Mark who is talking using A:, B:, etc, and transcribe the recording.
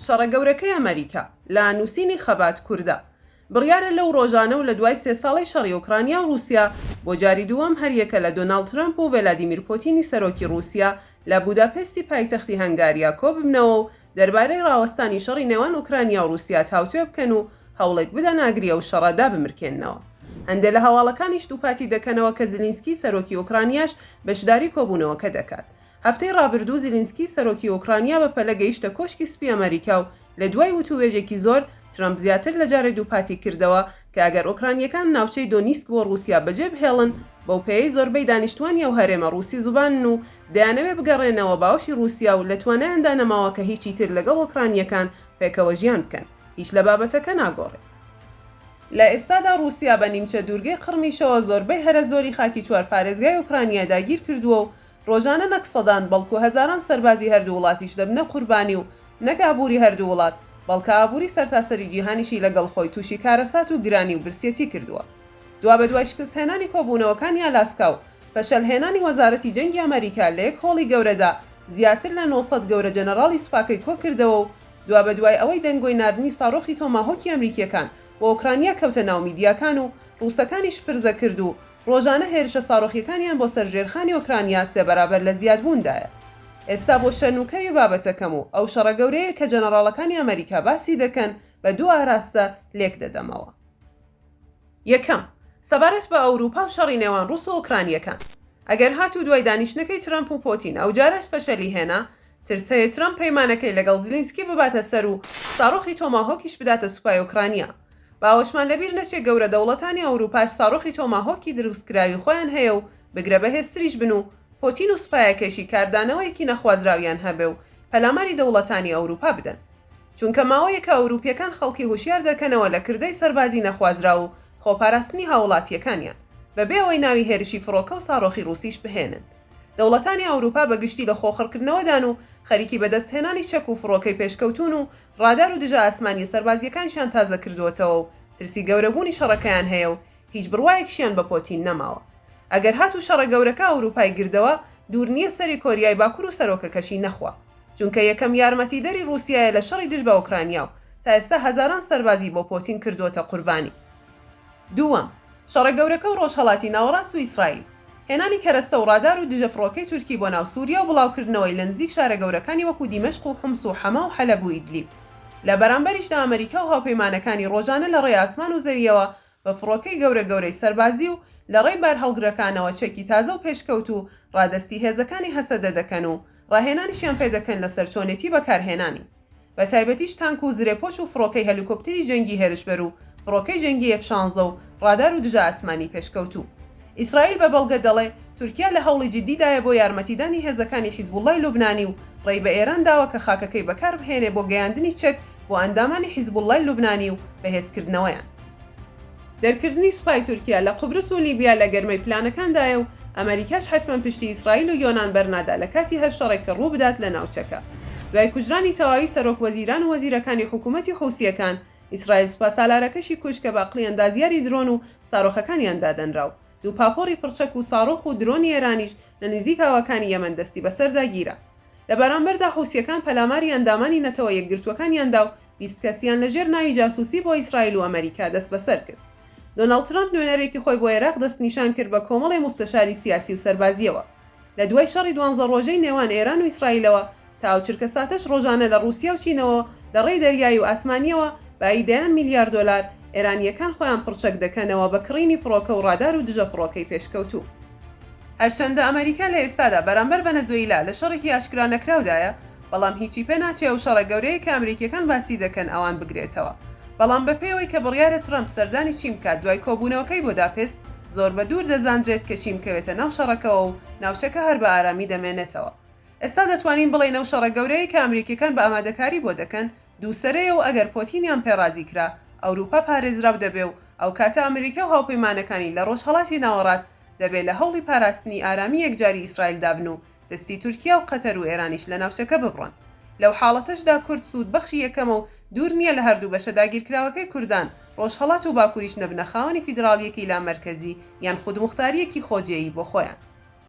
A: شەڕە گەورەکەی ئەمریکا لە نووسینی خەبات کووردە بڕیارە لەو ڕۆژانە و لە دوای 3 ساڵی شەڕی ئوکرانیا و رووسیا بۆ جاری دووەم هەریەکە لە دۆناڵد ترامپ و ڤلادیمیر پۆتینی سەرۆکی رووسیا لە بوداپێستی پایتەختی هەنگاریا کۆ ببنەوە و دەربارەی ڕاوەستانی شەڕی نێوان ئوکرانیا و رووسیا تاوتوێ بکەن و هەوڵێک بدەن ئاگریە و شەڕەدا بمرکێننەوە. هەندێک لە هەواڵەکانیش دووپاتی دەکەنەوە کە زلینسکی سەرۆکی ئوکرانیاش بەشداری کۆبوونەوەکە دەکات. هەفتەی ڕابردوو زلینسکی سەرۆکی ئوکرانیا بە پەلە گەیشتە کۆشکی سپی ئەمریکا و لە دوای وتووێژێکی زۆر ترامپ زیاتر لە جارێ دووپاتی کردەوە کە ئەگەر ئۆکرانیەکان ناوچەی دۆنیسک بۆ رووسیا بەجێ بهێڵن بەو پێی زۆربەی دانیشتوانی و هەرێمە رووسی زوبانن و دەیانەوێ بگەڕێنەوە باوەشی رووسیا و لە توانایاندا نەماوە کە هیچی تر لەگەڵ ئۆکرانیەکان پێکەوە ژیان بکەن، هیچ لە بابەتەکە ناگۆڕێ. لە ئێستادا رووسیا بە نیمچە دوورگەی قڕمیشەوە زۆربەی هەرە زۆری خاکی چوار پارێزگای ئوکرانیا داگیر کردووە و ڕۆژانە نەک سەدان بەڵکو هەزاران سەربازی هەردوو وڵاتیش دەبنە قوربانی و نەک ئابووری هەردوو وڵات بەڵکە ئابووری سەرتاسەری جیهانیشی لەگەڵ خۆی تووشی کارەسات و گرانی و برسێتی کردووە. دوا بە دوای شکستهێنانی کۆبوونەوەکانی ئالاسکا و فەشەلهێنانی وەزارەتی جەنگی ئەمریکا لە یەک هۆڵی گەورەدا زیاتر لە 900 گەورە جەنەڕاڵی سوپاکەی کۆ کردەوە و دوا بە دوای ئەوەی دەنگۆی ناردنی ساڕۆخی تۆماهۆکی ئەمریکیەکان بۆ ئوکرانیا کەوتە ناو میدیاکان و ڕووسەکانیش پرزە کرد و ڕۆژانە هێرشە ساڕۆخیەکانیان بۆ سەرژێرخانی ئوکرانیا سێ بەرابەر لە زیادبووندایە. ئێستا بۆ شەنوکەوی بابەتەکەم و ئەو شەڕە گەورەیە کە جەنەڕاڵەکانی ئەمریکا باسی دەکەن بە دوو ئاراستە لێک دەدەمەوە. یەکەم، سەبارەت بە ئەوروپا و شەڕی نێوان ڕووس و ئوکرانیەکان. ئەگەر هات و دوای دانیشتنەکەی ترامپ و پۆتین ئەو جارەش فەشەلی هێنا، ترسەیە ترامپ پەیمانەکەی لەگەڵ زلینسکی بباتە سەر و ساڕۆخی تۆماهۆکیش بداتە سوپای ئوکرانیا. باوەشمان لەبیر نەچێت گەورە دەوڵەتانی ئەوروپاش ساڕۆخی تۆماهۆکی دروستکراوی خۆیان هەیە و بگرە بەهێزتریش بن و پۆتین و سوپایەکەشی کاردانەوەیەکی نەخوازراویان هەبێ و پەلاماری دەوڵەتانی ئەوروپا بدەن. چونکە ماوەیەکە ئەوروپیەکان خەڵکی هوشیار دەکەنەوە لە کردەی سەربازی نەخوازرا و خۆپاراستنی هاوڵاتیەکانیان بەبێ ئەوەی ناوی هێرشی فڕۆکە و ساڕۆخی رووسیش بهێنن. دەوڵەتانی ئەوروپا بەگشتی لە خۆخڕکردنەوەدان و خەریکی بەدەستهێنانی چەک و فڕۆکەی پێشکەوتون و ڕادار و دژە ئاسمانی سەربازیەکانشیان تازە کردووەتەوە و ترسی گەورەبوونی شەڕەکەیان هەیە و هیچ بڕوایەکشیان بە پۆتین نەماوە. ئەگەر هات و شەڕە گەورەکە ئەوروپای گردەوە دوور نییە سەری کۆریای باکوور و سەرۆکەکەشی نەخوا، چونکە یەکەم یارمەتیدەری رووسایە لە شەڕی دژ بە ئوکرانیا و تا ئێستا هەزاران سەربازی بۆ پۆتین کردووەتە قوربانی. دووەم، شەڕە گەورەکە و ڕۆژهەڵاتی ناوەڕاست و ئیسرائیل. هێنانی کەرەستە و ڕادار و دژە فڕۆکەی تورکی بۆ ناو سووریا و بڵاوکردنەوەی لە نزیک شارە گەورەکانی وەکو دیمەشق و حومس و حەما و حەلەب و ئیدلیب. لە بەرامبەریشدا ئەمریکا و هاوپەیمانەکانی ڕۆژانە لە ڕێی ئاسمان و زەویەوە بە فڕۆکەی گەورەی سەربازی و لە ڕێی بار هەڵگرەکانەوە چەکی تازە و پێشکەوت و ڕادەستی هێزەکانی هەسەدە دەکەن و ڕاهێنانیشیان پێ دەکەن لە سەرچۆنێتی بەکارهێنانی. بە تایبەتیش تانک و زرێپۆش و فڕۆکەی هەلیکۆپتەری جەنگی هێرشبەر و فڕۆکەی جەنگی F-16 و ڕادار و دژە ئاسمانی پێشکەوتوو. ئیسرائیل بە بەڵگە دەڵێ تورکیا لە هەوڵی جددیدایە بۆ یارمەتیدانی هێزەکانی حیزبوڵای لوبنانی و ڕێی بە ئێران داوە کە خاکەکەی بەکار بهێنێ بۆ گەیاندنی چەک بۆ ئەندامانی حیزبوڵای لوبنانی و بەهێزکردنەوەیان. دەرکردنی سوپای تورکیا لە قوبرس و لیبیا لە گەرمەی پلانەکاندایە و ئەمریکاش حتمەن پشتی ئیسرائیل و یۆنان بەرنادا لە کاتی هەر شەڕێک کە ڕوو بدات لە ناوچەکە. دوای کوژرانی تەواوی سەرۆک وەزیران و وەزیرەکانی حکوومەتی حوسیەکان، ئیسرائیل سوپا سالارەکەشی کوشت کە باقلی ئەندازیاری درۆن و ساڕۆخەکانیان دادەنراو. دوو پاپۆری پڕچەک و ساڕۆخ و درۆنی ئێرانیش لە نزیک هاوەکانی یەمەن دەستی بەسەرداگیرە. لە بەرامبەردا حوسیەکان پەلاماری ئەندامانی نەتەوە یەکگرتوەکانیاندا و 20 کەسیان لەژێر ناوی جاسووسی بۆ ئیسرائیل و ئەمریکا دەست بەسەر کرد. دۆناڵد ترامپ نوێنەرێکی خۆی بۆ عێراق دەست نیشان کرد بە کۆمەڵی مستەشاری سیاسی و سەربازیەوە. لە دوای شەڕی 12 ڕۆژەی نێوان ئێران و ئیسرائیلەوە تا ئەو چرکە ساتەش ڕۆژانە لە رووسیا و چینەوە لە ڕێی دەریایی و ئاسمانیەوە بە ئیدەیان میلیارد دۆلار ئێرانیەکان خۆیان پڕچەک دەکەنەوە بە کڕینی فڕۆکە و ڕادار و دژە فڕۆکەی پێشکەوتوو. هەرچەندە ئەمریکا لە ئێستادا بەرامبەر ڤەنەزوئیلا لە شەڕێکی ئاشکرا نەکراودایە، بەڵام هیچی پێ ناچێ و شەڕە گەورەیە کە ئەمریکیەکان باسی دەکەن ئەوان بگرێتەوە. بەڵام بەپێوەی کە بڕیارە ترامپ سەردانی چین بکات دوای کۆبوونەوەکەی بوداپێست، زۆر بە دوور دەزانرێت کە چین بکەوێتە ناو شەڕەکەەوە و ناوچەکە هەر بە ئارامی دەمێنێتەوە. ئێستا دەتوانین بڵێن ئەو شەڕە گەورەیە کە ئەمریکیەکان بە ئامادەکاری بۆ دەکەن دووسەرەیە و ئەگەر پۆتینیان پێڕازی کرا ئەوروپا پارێزراو دەبێ و ئەو کاتە ئەمریکا و هاوپەیمانەکانی لە ڕۆژهەڵاتی ناوەڕاست دەبێت لە هەوڵی پاراستنی ئارامی یەکجاری ئیسرائیل دابن و دەستی تورکیا و قەتەر و ئێرانیش لە ناوچەکە ببڕن. لەو حاڵەتەشدا کورد سوود بەخشی یەکەمە و دوور نییە لە هەردوو بەشە داگیرکراوەکەی کوردان ڕۆژهەڵات و باکووریش نەبنە خاوەنی فیدراڵیەکی لا مەرکەزی یان خودموختاریەکی خۆجێیی بۆ خۆیان.